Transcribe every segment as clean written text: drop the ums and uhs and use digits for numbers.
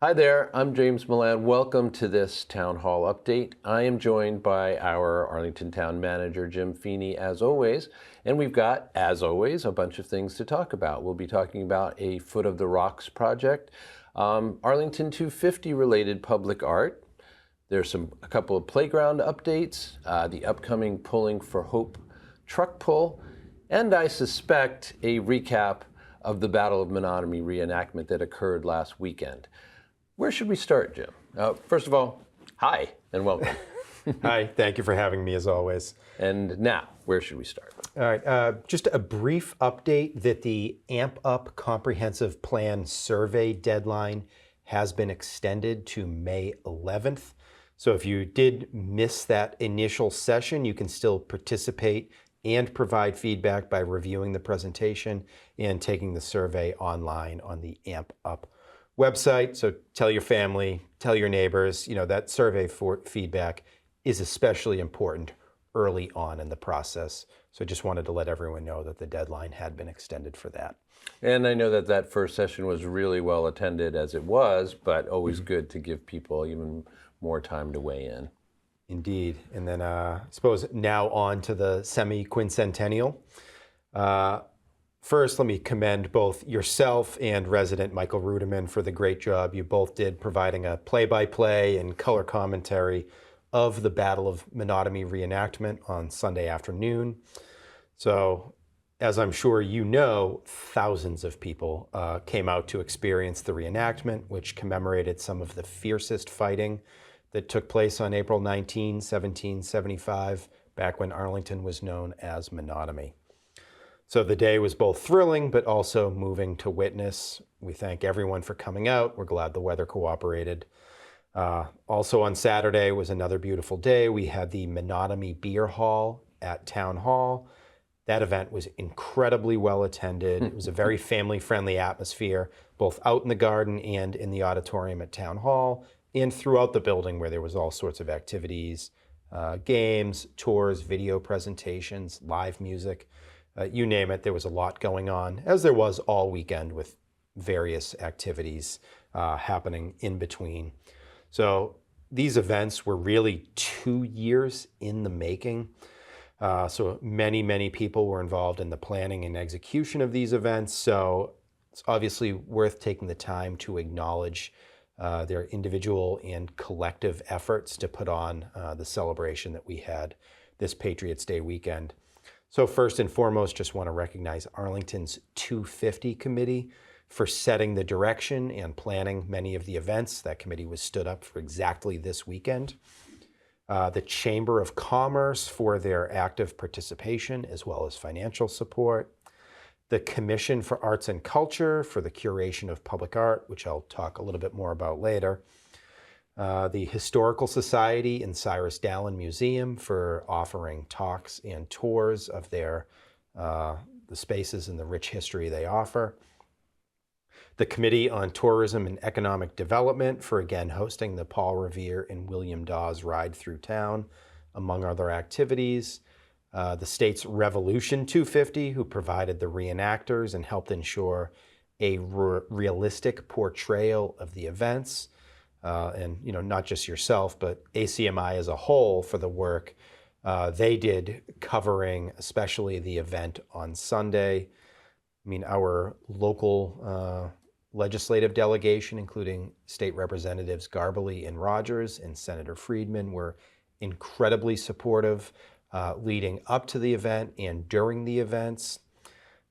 Hi there, I'm James Milan. Welcome to this Town Hall update. I am joined by our Arlington Town Manager, Jim Feeney, as always. And we've got, as always, a bunch of things to talk about. We'll be talking about a Foot of the Rocks project, Arlington 250 related public art. There's a couple of playground updates, the upcoming Pulling for Hope truck pull, and I suspect a recap of the Battle of Menotomy reenactment that occurred last weekend. Where should we start, Jim? First of all, hi and welcome. Hi, thank you for having me as always. And now, where should we start? All right, just a brief update that the AmpUp Comprehensive Plan Survey deadline has been extended to May 11th. So if you did miss that initial session, you can still participate and provide feedback by reviewing the presentation and taking the survey online on the AmpUp website. So tell your family, tell your neighbors, that survey for feedback is especially important early on in the process. So I just wanted to let everyone know that the deadline had been extended for that. And I know that that first session was really well attended as it was, but always good to give people even more time to weigh in. Indeed. And then I suppose now on to the semi-quincentennial. First, let me commend both yourself and resident Michael Ruderman for the great job you both did providing a play-by-play and color commentary of the Battle of Menotomy reenactment on Sunday afternoon. So, as I'm sure you know, thousands of people came out to experience the reenactment, which commemorated some of the fiercest fighting that took place on April 19, 1775, back when Arlington was known as Menotomy. So the day was both thrilling, but also moving to witness. We thank everyone for coming out. We're glad the weather cooperated. Also on Saturday was another beautiful day. We had the Menotomy Beer Hall at Town Hall. That event was incredibly well attended. It was a very family-friendly atmosphere, both out in the garden and in the auditorium at Town Hall, and throughout the building where there was all sorts of activities, games, tours, video presentations, live music. You name it, there was a lot going on, as there was all weekend with various activities happening in between. So these events were really 2 years in the making. So many people were involved in the planning and execution of these events. So it's obviously worth taking the time to acknowledge their individual and collective efforts to put on the celebration that we had this Patriots Day weekend. So first and foremost, just want to recognize Arlington's 250 committee for setting the direction and planning many of the events. That committee was stood up for exactly this weekend. The Chamber of Commerce for their active participation as well as financial support. The Commission for Arts and Culture for the curation of public art, which I'll talk a little bit more about later. The Historical Society and Cyrus Dallin Museum for offering talks and tours of the spaces and the rich history they offer. The Committee on Tourism and Economic Development for again hosting the Paul Revere and William Dawes Ride Through Town, among other activities. The state's Revolution 250, who provided the reenactors and helped ensure a realistic portrayal of the events. And not just yourself, but ACMi as a whole for the work they did covering especially the event on Sunday. I mean, our local legislative delegation, including State Representatives Garbely and Rogers and Senator Friedman, were incredibly supportive leading up to the event and during the events.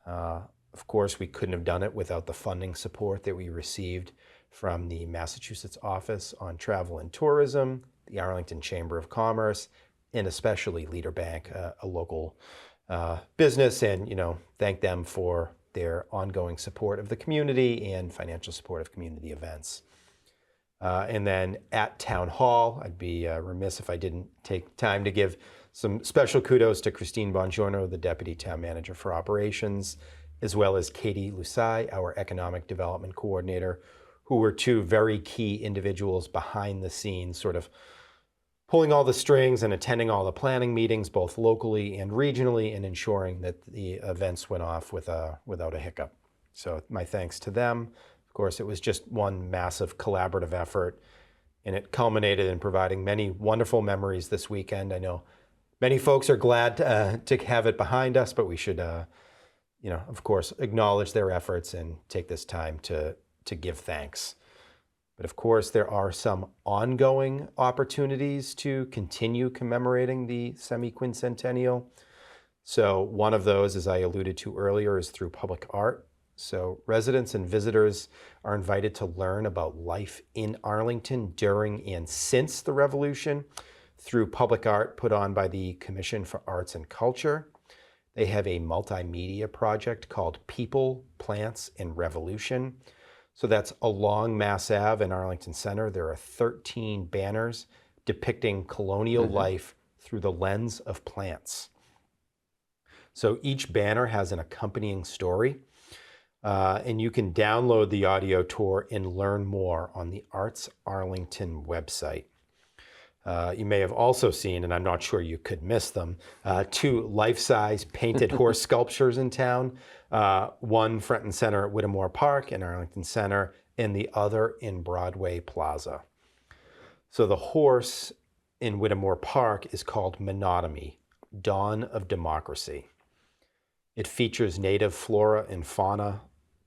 Of course, we couldn't have done it without the funding support that we received from the Massachusetts Office on Travel and Tourism, the Arlington Chamber of Commerce, and especially Leader Bank, a local business, and thank them for their ongoing support of the community and financial support of community events. And then at Town Hall, I'd be remiss if I didn't take time to give some special kudos to Christine Bongiorno, the Deputy Town Manager for Operations, as well as Katie Lusai, our Economic Development Coordinator, who were two very key individuals behind the scenes, sort of pulling all the strings and attending all the planning meetings, both locally and regionally, and ensuring that the events went off without a hiccup. So my thanks to them. Of course, it was just one massive collaborative effort, and it culminated in providing many wonderful memories this weekend. I know many folks are glad to have it behind us, but we should, of course, acknowledge their efforts and take this time to give thanks. But of course, there are some ongoing opportunities to continue commemorating the semi-quincentennial. So one of those, as I alluded to earlier, is through public art. So residents and visitors are invited to learn about life in Arlington during and since the Revolution through public art put on by the Commission for Arts and Culture. They have a multimedia project called People, Plants, and Revolution. So that's along Mass Ave in Arlington Center. There are 13 banners depicting colonial life through the lens of plants. So each banner has an accompanying story, and you can download the audio tour and learn more on the ArtsArlington website. You may have also seen, and I'm not sure you could miss them, 2 life-size painted horse sculptures in town, one front and center at Whittemore Park in Arlington Center, and the other in Broadway Plaza. So the horse in Whittemore Park is called Menotomy, Dawn of Democracy. It features native flora and fauna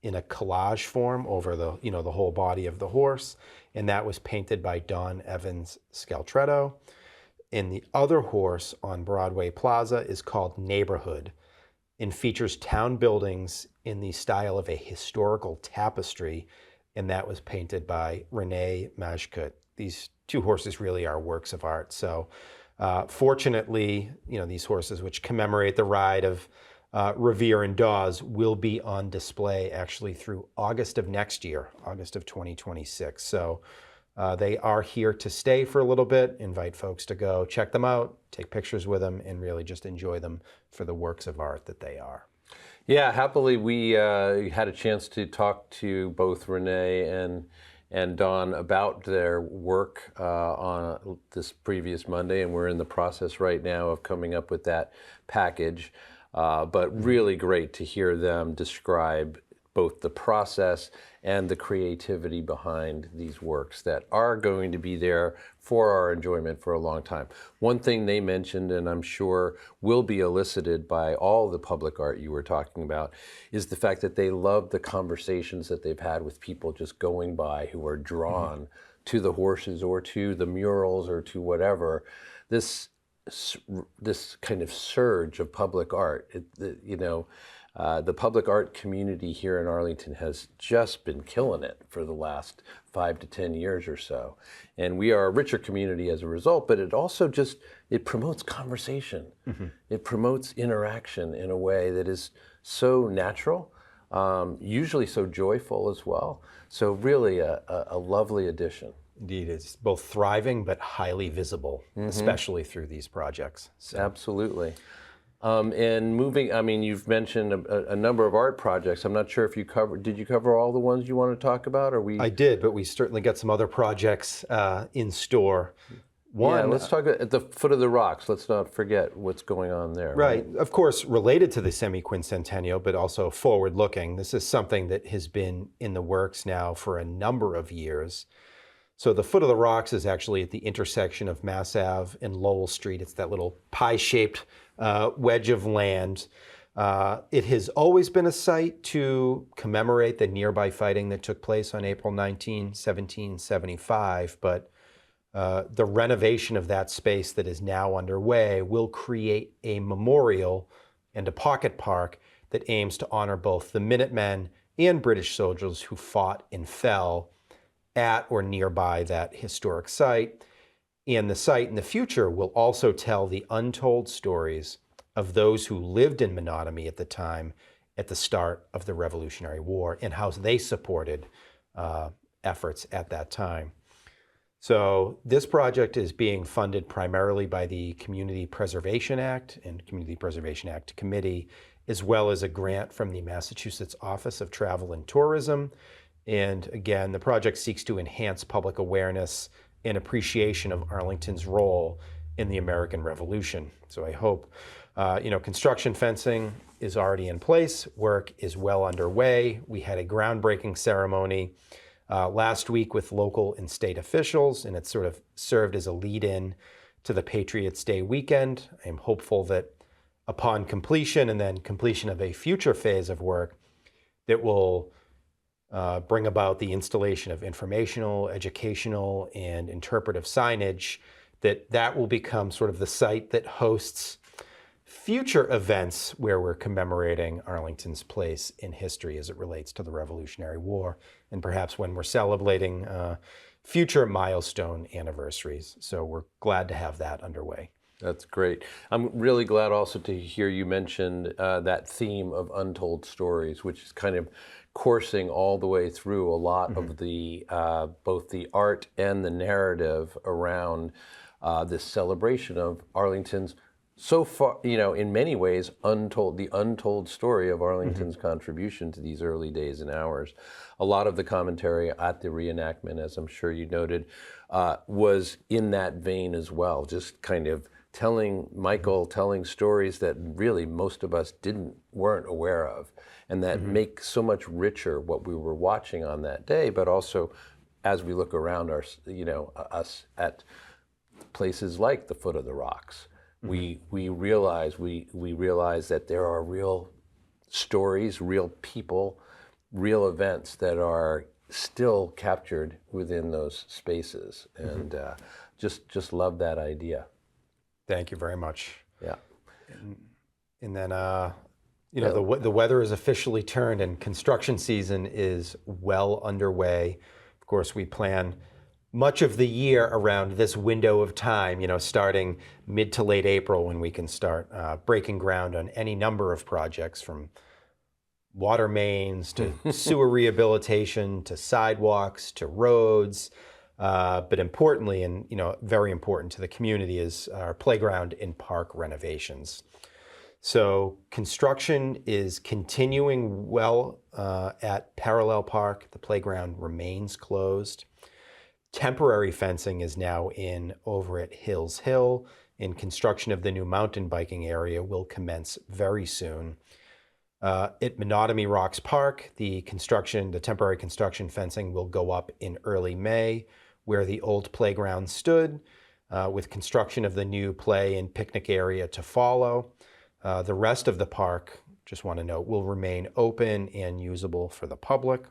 in a collage form over the whole body of the horse, and that was painted by Don Evans Scaltretto. And the other horse on Broadway Plaza is called Neighborhood and features town buildings in the style of a historical tapestry, and that was painted by Renee Majkut. These 2 horses really are works of art. So fortunately, these horses, which commemorate the ride of Revere and Dawes, will be on display actually through August of next year, August of 2026. So they are here to stay for a little bit. Invite folks to go check them out, take pictures with them, and really just enjoy them for the works of art that they are. Yeah, happily we had a chance to talk to both Renee and Don about their work on this previous Monday, and we're in the process right now of coming up with that package. But really great to hear them describe both the process and the creativity behind these works that are going to be there for our enjoyment for a long time. One thing they mentioned, and I'm sure will be elicited by all the public art you were talking about, is the fact that they love the conversations that they've had with people just going by who are drawn to the horses or to the murals or to whatever. This kind of surge of public art, the public art community here in Arlington has just been killing it for the last 5 to 10 years or so. And we are a richer community as a result, but it also it promotes conversation. It promotes interaction in a way that is so natural, usually so joyful as well. So really a lovely addition. Indeed, it's both thriving but highly visible, especially through these projects. So. Absolutely. And moving, you've mentioned a number of art projects. I'm not sure if did you cover all the ones you want to talk about? I did, but we certainly got some other projects in store. Let's talk at the foot of the rocks. Let's not forget what's going on there. Right. Of course, related to the semi-quincentennial, but also forward-looking. This is something that has been in the works now for a number of years. So the foot of the rocks is actually at the intersection of Mass Ave and Lowell Street. It's that little pie-shaped wedge of land. It has always been a site to commemorate the nearby fighting that took place on April 19, 1775, but the renovation of that space that is now underway will create a memorial and a pocket park that aims to honor both the Minutemen and British soldiers who fought and fell at or nearby that historic site. And the site in the future will also tell the untold stories of those who lived in Menotomy at the time at the start of the Revolutionary War and how they supported efforts at that time. So this project is being funded primarily by the Community Preservation Act and Community Preservation Act Committee, as well as a grant from the Massachusetts Office of Travel and Tourism. And again, the project seeks to enhance public awareness and appreciation of Arlington's role in the American Revolution. So I hope, construction fencing is already in place. Work is well underway. We had a groundbreaking ceremony last week with local and state officials, and it sort of served as a lead-in to the Patriots' Day weekend. I am hopeful that upon completion and then completion of a future phase of work that will bring about the installation of informational, educational, and interpretive signage, that will become sort of the site that hosts future events where we're commemorating Arlington's place in history as it relates to the Revolutionary War, and perhaps when we're celebrating future milestone anniversaries. So we're glad to have that underway. That's great. I'm really glad also to hear you mention that theme of untold stories, which is kind of coursing all the way through a lot of the both the art and the narrative around this celebration of Arlington's, so far, in many ways, the untold story of Arlington's contribution to these early days and hours. A lot of the commentary at the reenactment, as I'm sure you noted, was in that vein as well, just kind of telling stories that really most of us weren't aware of, and that make so much richer what we were watching on that day, but also as we look around us at places like the foot of the rocks. We realize that there are real stories, real people, real events that are still captured within those spaces, and just love that idea. Thank you very much. Yeah. And then the weather is officially turned and construction season is well underway. Of course, we plan much of the year around this window of time, starting mid to late April, when we can start breaking ground on any number of projects, from water mains to sewer rehabilitation to sidewalks to roads. But importantly, and very important to the community, is our playground and park renovations. So construction is continuing well at Parallel Park. The playground remains closed. Temporary fencing is now in over at Hills Hill, and construction of the new mountain biking area will commence very soon. At Menotomy Rocks Park, the temporary construction fencing will go up in early May, where the old playground stood, with construction of the new play and picnic area to follow. The rest of the park, just want to note, will remain open and usable for the public.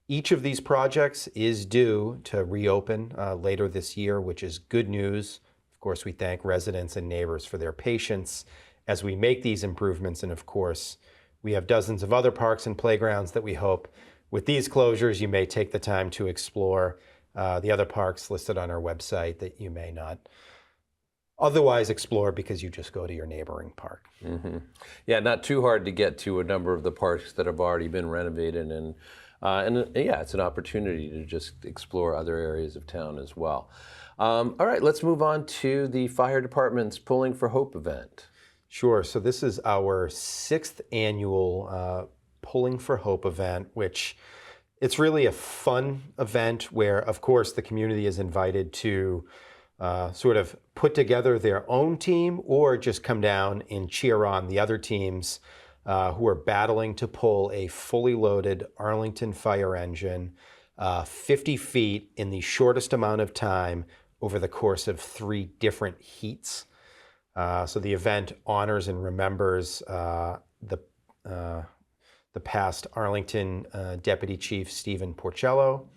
Each of these projects is due to reopen later this year, which is good news. Of course, we thank residents and neighbors for their patience as we make these improvements. And of course, we have dozens of other parks and playgrounds that we hope, with these closures, you may take the time to explore the other parks listed on our website that you may not otherwise explore because you just go to your neighboring park. Yeah, not too hard to get to a number of the parks that have already been renovated, and yeah, it's an opportunity to just explore other areas of town as well. All right, let's move on to the fire department's Pulling for Hope event. Sure. So this is our 6th annual Pulling for Hope event, which it's really a fun event where, of course, the community is invited to sort of put together their own team or just come down and cheer on the other teams who are battling to pull a fully loaded Arlington fire engine 50 feet in the shortest amount of time over the course of 3 different heats. So the event honors and remembers the past Arlington Deputy Chief Stephen Porcello.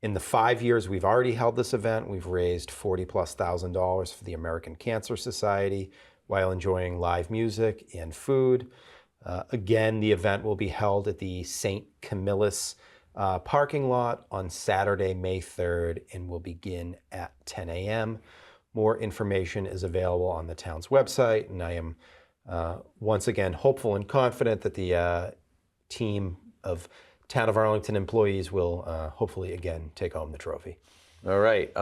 In the 5 years we've already held this event, we've raised $40,000+ for the American Cancer Society while enjoying live music and food. Again, the event will be held at the St. Camillus parking lot on Saturday, May 3rd, and will begin at 10 a.m. More information is available on the town's website, and I am once again hopeful and confident that the team of Town of Arlington employees will hopefully again take home the trophy. All right.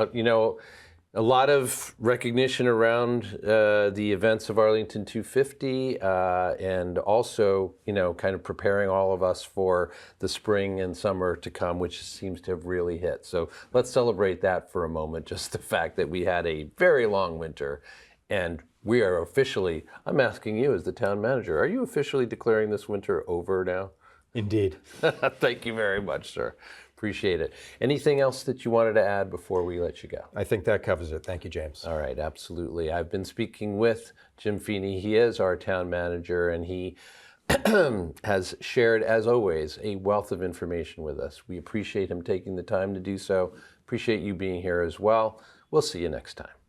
A lot of recognition around the events of Arlington 250, and also, kind of preparing all of us for the spring and summer to come, which seems to have really hit. So let's celebrate that for a moment, just the fact that we had a very long winter and We are officially, I'm asking you as the town manager, are you officially declaring this winter over now? Indeed. Thank you very much, sir. Appreciate it. Anything else that you wanted to add before we let you go? I think that covers it. Thank you, James. All right, absolutely. I've been speaking with Jim Feeney. He is our town manager, and he has shared, as always, a wealth of information with us. We appreciate him taking the time to do so. Appreciate you being here as well. We'll see you next time.